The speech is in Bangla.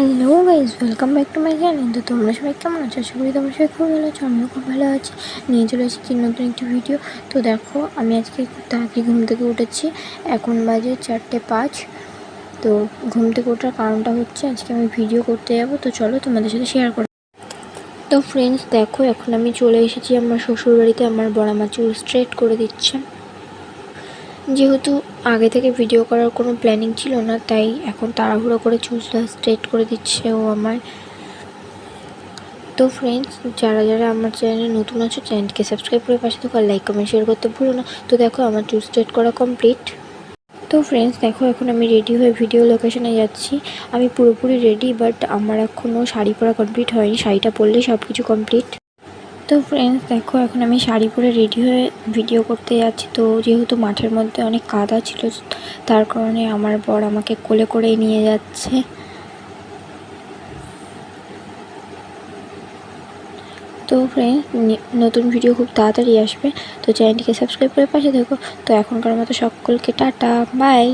Hello guys, welcome back to my channel. তো তোমরা সবাই কেমন আছো? আশা করি তোমরা সবাই খুব ভালো আছো। আমিও খুব ভালো আছি। নিয়ে চলে এসেছি নতুন একটি ভিডিও। তো দেখো, আমি আজকে খুব তাড়াতাড়ি ঘুম থেকে উঠেছি। এখন বাজে 4:05। তো ঘুম থেকে ওঠার কারণটা হচ্ছে আজকে আমি ভিডিও করতে যাবো। তো চলো তোমাদের সাথে শেয়ার করো। তো ফ্রেন্ডস দেখো, এখন আমি চলে এসেছি আমার শ্বশুরবাড়িতে। আমার বড় মা চুল স্ট্রেট করে দিচ্ছে। যেহেতু আগে থেকে ভিডিও করার কোনো প্ল্যানিং ছিল না, তাই এখন তাড়াহুড়ো করে চুলটা স্ট্রেট করে দিচ্ছে ও আমার। তো ফ্রেন্ডস, যারা যারা আমার চ্যানেলে নতুন আছো, চ্যানেলটিকে সাবস্ক্রাইব করে পাশে থাকো, লাইক কমেন্ট শেয়ার করতে ভুলো না। তো দেখো, আমার চুল স্ট্রেট করা কমপ্লিট। তো ফ্রেন্ডস দেখো, এখন আমি রেডি হয়ে ভিডিও লোকেশনে যাচ্ছি। আমি পুরোপুরি রেডি, বাট আমার এখনও শাড়ি পরা কমপ্লিট হয়নি। শাড়িটা পরলেই সব কিছু কমপ্লিট। তো ফ্রেন্ডস দেখো, এখন আমি শাড়ি পরে রেডি হয়ে ভিডিও করতে যাচ্ছি। তো যেহেতু মাঠের মধ্যে অনেক কাদা ছিল, তার কারণে আমার বর আমাকে কোলে করেই নিয়ে যাচ্ছে। তো ফ্রেন্ডস, নতুন ভিডিও খুব তাড়াতাড়ি আসবে। তো চ্যানেলটিকে সাবস্ক্রাইব করে পাশে দেখো। তো এখনকার মতো সকলকে টাটা, বাই।